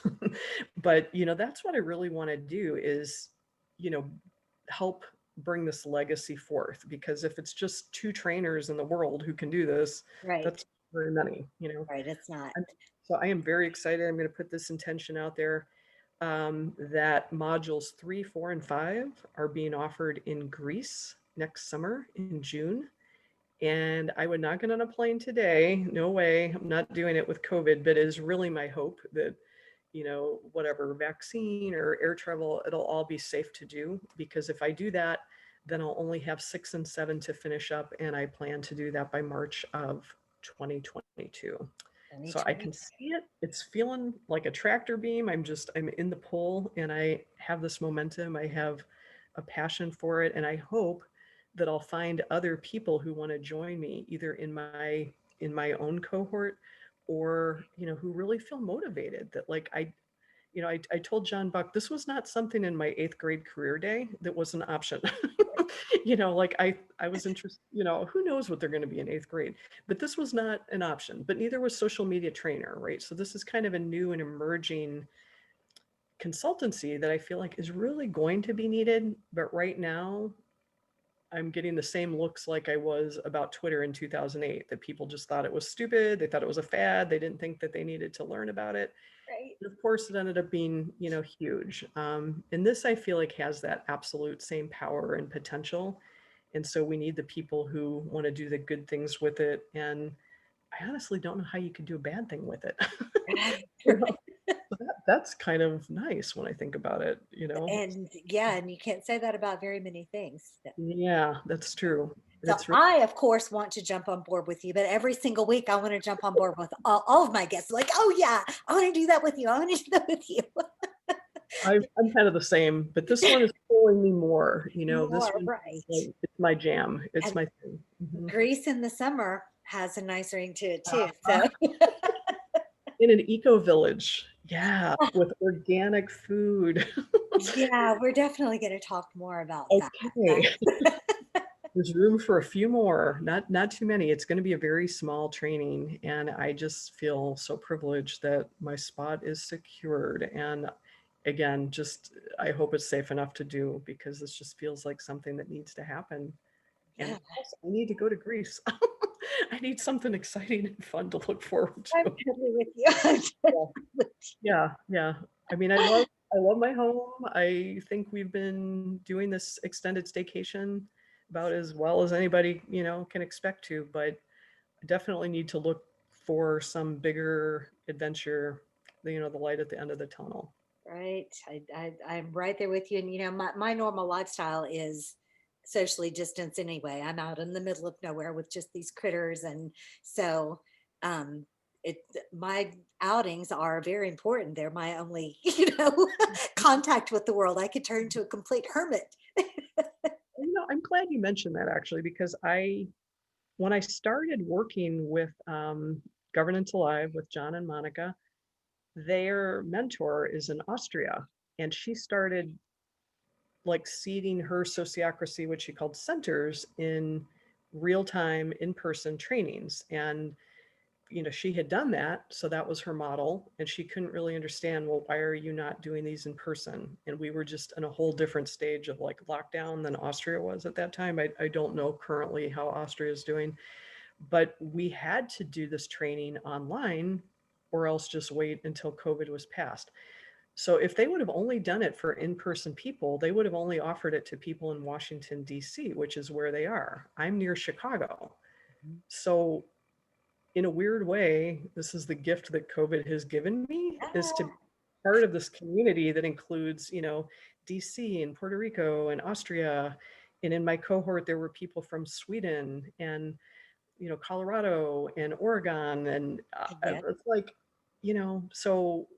But, that's what I really want to do is, you know, help bring this legacy forth. Because if it's just 2 trainers in the world who can do this, right, that's very many. right. It's not. I'm, so I am very excited. I'm going to put this intention out there, that modules 3, 4, and 5 are being offered in Greece next summer in June. And I would not get on a plane today. No way. I'm not doing it with COVID, but it is really my hope that, whatever vaccine or air travel, it'll all be safe to do. Because if I do that, then I'll only have 6 and 7 to finish up. And I plan to do that by March of 2022. So I 2020. can see it. It's feeling like a tractor beam. I'm in the pull and I have this momentum. I have a passion for it. And I hope that I'll find other people who want to join me either in my own cohort, or, who really feel motivated that like I told John Buck, this was not something in my 8th grade career day that was an option. Like I was interested, who knows what they're going to be in 8th grade, but this was not an option, but neither was social media trainer, right? So this is kind of a new and emerging consultancy that I feel like is really going to be needed. But right now, I'm getting the same looks like I was about Twitter in 2008, that people just thought it was stupid. They thought it was a fad. They didn't think that they needed to learn about it. Right. Of course, it ended up being, huge. And this, I feel like, has that absolute same power and potential. And so we need the people who want to do the good things with it. And I honestly don't know how you could do a bad thing with it. Right. You know, that's kind of nice when I think about it. And yeah, and you can't say that about very many things. Yeah, that's true. So It's really, I, of course, want to jump on board with you, but every single week I want to jump on board with all of my guests. Like, oh yeah, I want to do that with you. I want to do that with you. I'm kind of the same, but this one is pulling me more. You This are one feels right. like it's my jam. It's And my thing. Mhm. Greece in the summer has a nice ring to it too. So In an eco village, yeah, with organic food. yeah, we're definitely going to talk more about that. Okay, there's room for a few more, not too many. It's going to be a very small training, and I just feel so privileged that my spot is secured. And again, just I hope it's safe enough to do, because this just feels like something that needs to happen. Yeah, And also, I need to go to Greece. I need something exciting and fun to look forward I'm to. totally with you. I'm Yeah, totally with yeah, yeah. I mean, I love my home. I think we've been doing this extended staycation about as well as anybody, can expect to, but I definitely need to look for some bigger adventure, the light at the end of the tunnel. Right. I'm right there with you. And, my normal lifestyle is socially distanced anyway. I'm out in the middle of nowhere with just these critters. And so, um, it, my outings are very important. They're my only, contact with the world. I could turn into a complete hermit. I'm glad you mentioned that actually, because when I started working with Governance Alive with John and Monica, their mentor is in Austria, and she started like seeding her sociocracy, which she called centers, in real time in person trainings. And she had done that, so that was her model, and she couldn't really understand, well, why are you not doing these in person? And we were just in a whole different stage of like lockdown than Austria was at that time. I don't know currently how Austria is doing, but we had to do this training online or else just wait until COVID was passed. So if they would have only done it for in-person people, they would have only offered it to people in Washington, D.C., which is where they are. I'm near Chicago. Mhm. So in a weird way, this is the gift that COVID has given me, is to be Ah, part of this community that includes, DC and Puerto Rico and Austria. And in my cohort, there were people from Sweden and, Colorado and Oregon. And yeah. it's like, so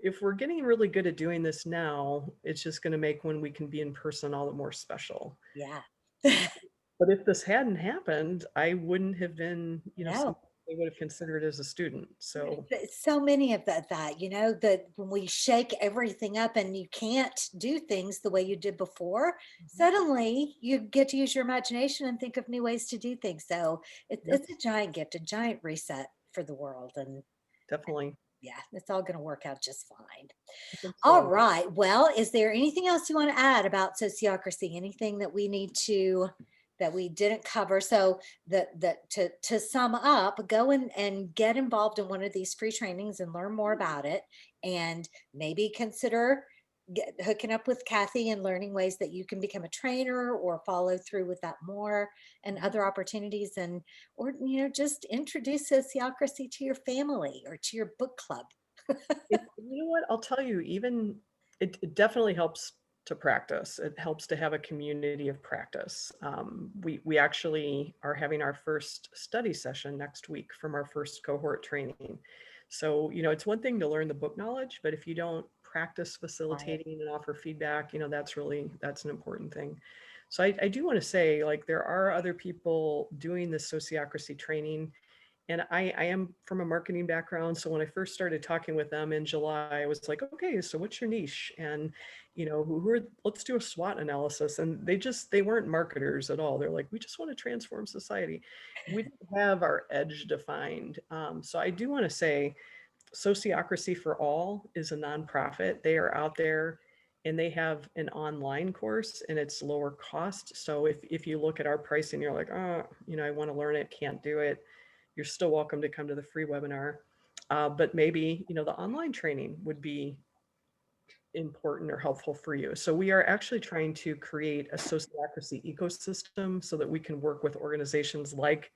if we're getting really good at doing this now, it's just going to make when we can be in person all the more special. Yeah. But if this hadn't happened, I wouldn't have been, No. somebody they would have considered as a student. So So many of that, that when we shake everything up and you can't do things the way you did before, mhm, suddenly you get to use your imagination and think of new ways to do things. So yep, it's a giant gift, a giant reset for the world. And definitely. yeah, it's all going to work out just fine. I think All so. right. Well, is there anything else you want to add about sociocracy? Anything that we didn't cover? So that to sum up, go and get involved in one of these free trainings and learn more about it, and maybe consider hooking up with Kathy and learning ways that you can become a trainer or follow through with that more and Mhm. other opportunities, and or just introduce sociocracy to your family or to your book club. You know what? I'll tell you, even it definitely helps to practice. It helps to have a community of practice. We actually are having our first study session next week from our first cohort training. So, it's one thing to learn the book knowledge, but if you don't practice Right. facilitating and offer feedback, that's an important thing. So I do want to say, like, there are other people doing this sociocracy training, and I am from a marketing background. So when I first started talking with them in July, I was like, okay, so what's your niche? And, let's do a SWOT analysis. And they weren't marketers at all. They're like, we just want to transform society. We didn't have our edge defined. So I do want to say Sociocracy for All is a nonprofit. They are out there and they have an online course and it's lower cost. So if you look at our pricing, you're like, oh, I want to learn it, can't do it, you're still welcome to come to the free webinar. But maybe, the online training would be important or helpful for you. So we are actually trying to create a sociocracy ecosystem so that we can work with organizations like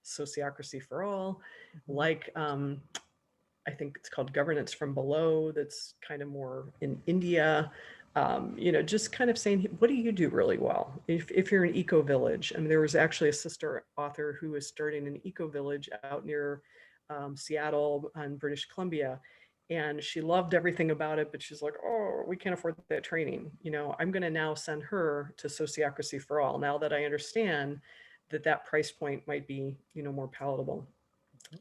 Sociocracy for All, Mhm. like I think it's called Governance from Below, that's kind of more in India. Just kind of saying, what do you do really well? If you're an eco village, I mean, there was actually a sister author who was starting an eco village out near Seattle and British Columbia. And she loved everything about it, but she's like, oh, we can't afford that training. I'm going to now send her to Sociocracy for All now that I understand that price point might be, more palatable.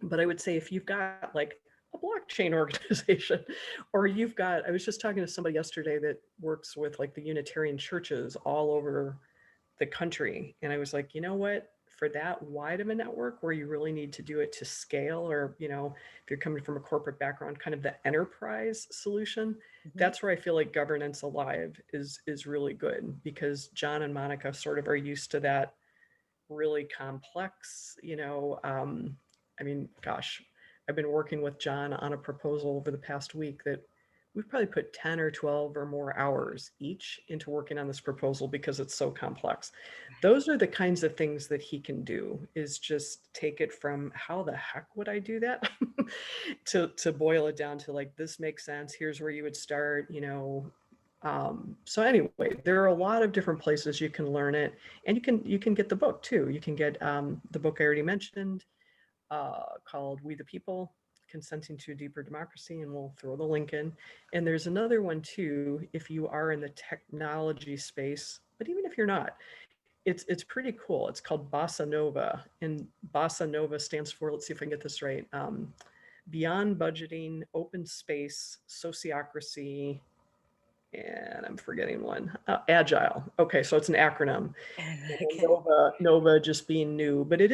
But I would say if you've got like a blockchain organization, or I was just talking to somebody yesterday that works with like the Unitarian churches all over the country. And I was like, you know what? For that wide of a network where you really need to do it to scale, or, if you're coming from a corporate background, kind of the enterprise solution, Mhm. that's where I feel like Governance Alive is really good, because John and Monica sort of are used to that really complex, I mean, gosh, I've been working with John on a proposal over the past week that we've probably put 10 or 12 or more hours each into working on this proposal because it's so complex. Those are the kinds of things that he can do, is just take it from how the heck would I do that to boil it down to like, this makes sense. Here's where you would start, you know. So anyway, there are a lot of different places you can learn it, and you can get the book too. You can get the book I already mentioned, called We the People, Consenting to a Deeper Democracy, and we'll throw the link in. And there's another one too, if you are in the technology space, but even if you're not, it's pretty cool. It's called Bossa Nova, and Bossa Nova stands for, let's see if I can get this right, Beyond Budgeting, Open Space, Sociocracy, and I'm forgetting one, Agile. Okay, so it's an acronym. Okay. Nova just being new, but it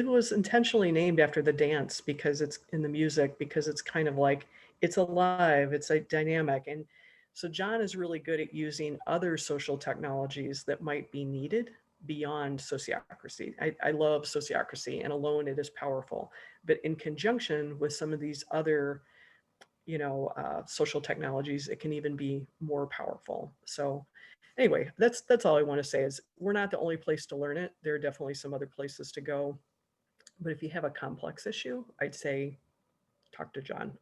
was intentionally named after the dance, because it's in the music, because it's kind of like, it's alive, it's like dynamic. And so John is really good at using other social technologies that might be needed beyond sociocracy. I love sociocracy, and alone it is powerful, but in conjunction with some of these other, social technologies, it can even be more powerful. So anyway, that's all I want to say, is we're not the only place to learn it. There are definitely some other places to go. But if you have a complex issue, I'd say talk to John.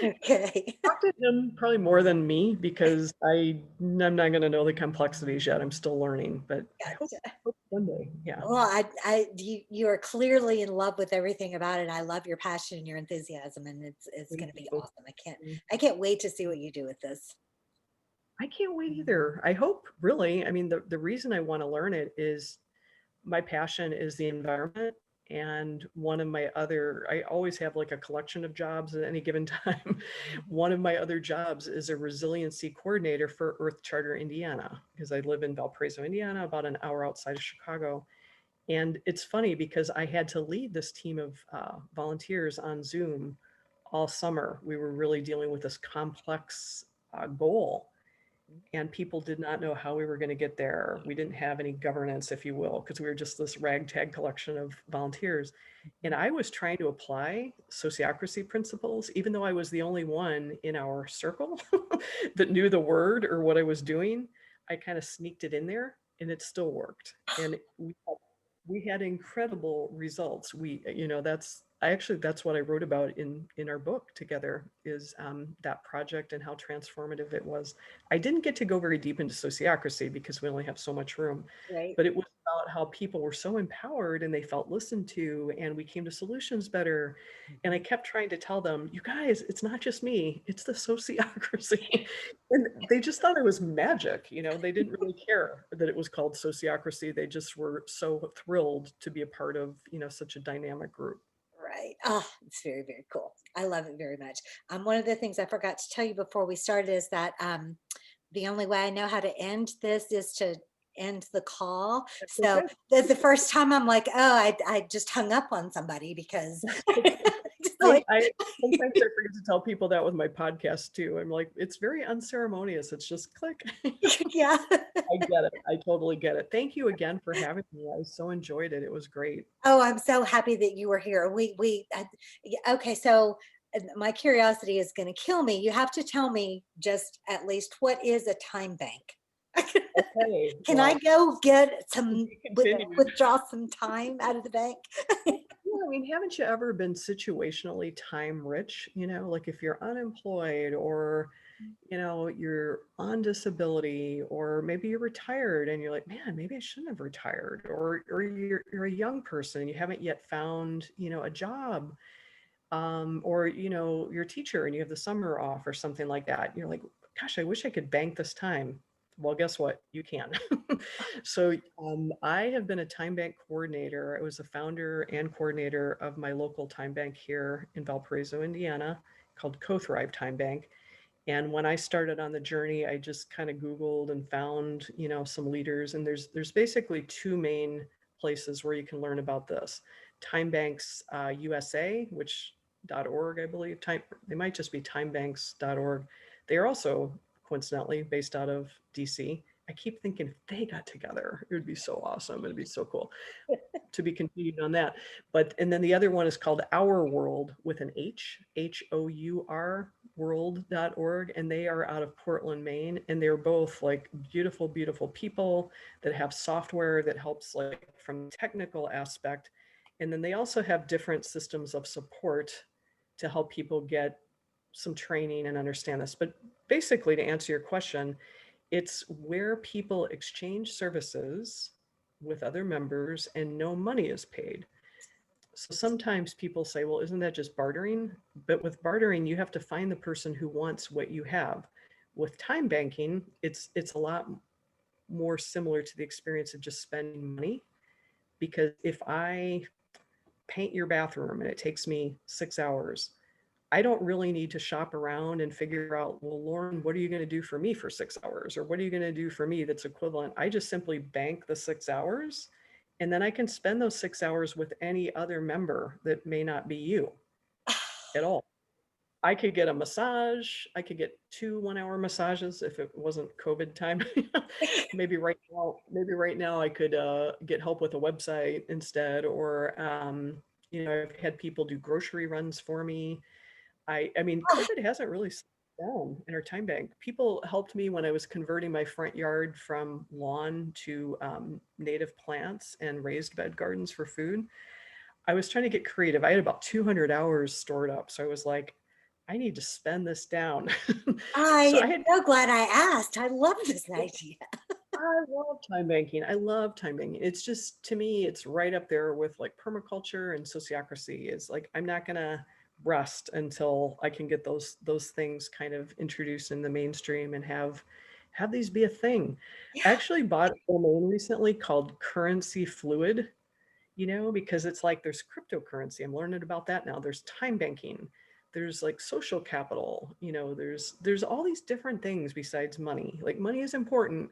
Okay. Talk to him probably more than me, because I'm not going to know the complexities yet. I'm still learning, but I hope one day. Yeah. Well, you are clearly in love with everything about it. I love your passion and your enthusiasm, and it's Thank going to be you. awesome. I can't wait to see what you do with this. I can't wait either. I hope, really. I mean, the reason I want to learn it is, my passion is the environment. And one of my other, I always have like a collection of jobs at any given time. One of my other jobs is a resiliency coordinator for Earth Charter Indiana, because I live in Valparaiso, Indiana, about an hour outside of Chicago. And it's funny because I had to lead this team of volunteers on Zoom all summer. We were really dealing with this complex goal, and people did not know how we were going to get there. We didn't have any governance, if you will, because we were just this ragtag collection of volunteers. And I was trying to apply sociocracy principles, even though I was the only one in our circle that knew the word or what I was doing. I kind of sneaked it in there, and it still worked. And we had incredible results. That's what I wrote about in our book together, is that project and how transformative it was. I didn't get to go very deep into sociocracy because we only have so much room, Right. but it was about how people were so empowered and they felt listened to, and we came to solutions better. And I kept trying to tell them, you guys, it's not just me, it's the sociocracy. And they just thought it was magic. They didn't really care that it was called sociocracy. They just were so thrilled to be a part of, such a dynamic group. Right. Oh, it's very, very cool. I love it very much. One of the things I forgot to tell you before we started is that the only way I know how to end this is to end the call. So Okay. that's the first time I'm like, oh, I just hung up on somebody because That's okay. just I, like, I sometimes I forget to tell people that with my podcast too. I'm like, it's very unceremonious. It's just click. yeah. I get it. I totally get it. Thank you again for having me. I so enjoyed it. It was great. Oh, I'm so happy that you were here. Yeah, okay. So my curiosity is going to kill me. You have to tell me just at least, what is a time bank? Okay. Can I Well, go get to some be continued. withdraw some time out of the bank? Yeah, I mean, haven't you ever been situationally time rich? Like if you're unemployed, or you're on disability, or maybe you're retired and you're like, man, maybe I shouldn't have retired, or you're a young person and you haven't yet found, a job, or you're a teacher and you have the summer off or something like that. You're like, gosh, I wish I could bank this time. Well, guess what? You can. So I have been a time bank coordinator. I was the founder and coordinator of my local time bank here in Valparaiso, Indiana, called Co-Thrive Time Bank. And when I started on the journey, I just kind of Googled and found, some leaders. And there's basically two main places where you can learn about this. Time Banks USA, which .org, I believe. They might just be timebanks.org. They are also coincidentally based out of DC. I keep thinking if they got together, it would be so awesome. It'd be so cool. To be continued on that. And then the other one is called Our World, with an H, Hour, happyworld.org, and they are out of Portland, Maine, and they're both like beautiful, beautiful people that have software that helps like from the technical aspect. And then they also have different systems of support to help people get some training and understand this. But basically, to answer your question, it's where people exchange services with other members and no money is paid. So sometimes people say, well, isn't that just bartering? But with bartering, you have to find the person who wants what you have. With time banking, it's a lot more similar to the experience of just spending money. Because if I paint your bathroom and it takes me 6 hours, I don't really need to shop around and figure out, well, Lauren, what are you going to do for me for 6 hours? Or what are you going to do for me that's equivalent? I just simply bank the 6 hours, and then I can spend those 6 hours with any other member that may not be you at all. I could get a massage. I could get 2 1-hour massages if it wasn't COVID time. maybe right now I could get help with a website instead, or I've had people do grocery runs for me. I mean, Oh, COVID hasn't really slowed down in our time bank. People helped me when I was converting my front yard from lawn to native plants and raised bed gardens for food. I was trying to get creative. I had about 200 hours stored up. So I was like, I need to spend this down. I So I am had, so glad I asked. I love this idea. I love time banking. I love time banking. It's just, to me, it's right up there with like permaculture and sociocracy. It's like, I'm not going to rest until I can get those things kind of introduced in the mainstream and have these be a thing. I Yeah. actually bought a domain recently called Currency Fluid, because it's like there's cryptocurrency. I'm learning about that now. There's time banking. There's like social capital, there's all these different things besides money. Like money is important,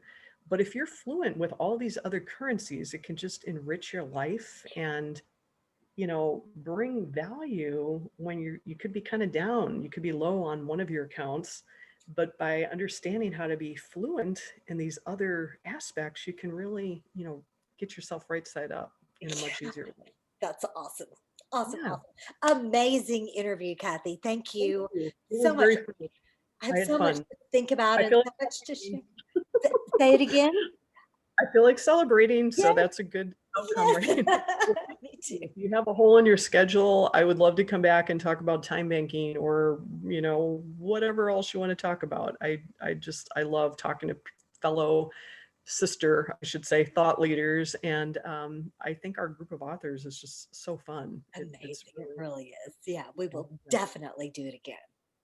but if you're fluent with all these other currencies, it can just enrich your life and, bring value when you could be kind of down. You could be low on one of your accounts, but by understanding how to be fluent in these other aspects, you can really, get yourself right side up in a much easier way. That's awesome. Awesome, Yeah, awesome. Amazing interview, Kathy. Thank thank you you. It so was much. very fun. I I have had so much fun. to think about I and feel like so much to share. Say it again. I feel like celebrating, so Yes, that's a good outcome, yes. right? Me too. If you have a hole in your schedule, I would love to come back and talk about time banking or, whatever else you want to talk about. I love talking to fellow sister, I should say, thought leaders. And I think our group of authors is just so fun. It's Amazing. It really, really is. Yeah, we will yeah. definitely do it again.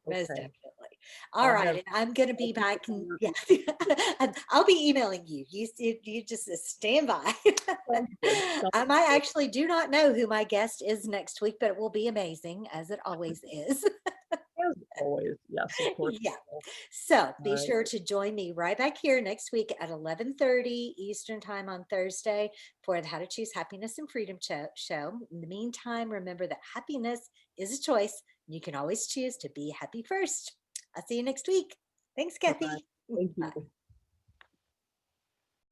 Most Okay. definitely. All I'll right. have, And I'm going to I'll be keep the back. And yeah, conversation. and I'll be emailing you. You just stand by. Sounds good. Sounds I might good. actually do not know who my guest is next week, but it will be amazing as it always is. As always. Yes, of course. Yeah. So All be right. sure to join me right back here next week at 11:30 Eastern time on Thursday for the How to Choose Happiness and Freedom show. In the meantime, remember that happiness is a choice. And you can always choose to be happy first. I'll see you next week. Thanks, Bye-bye. Kathy. Thank Bye. you.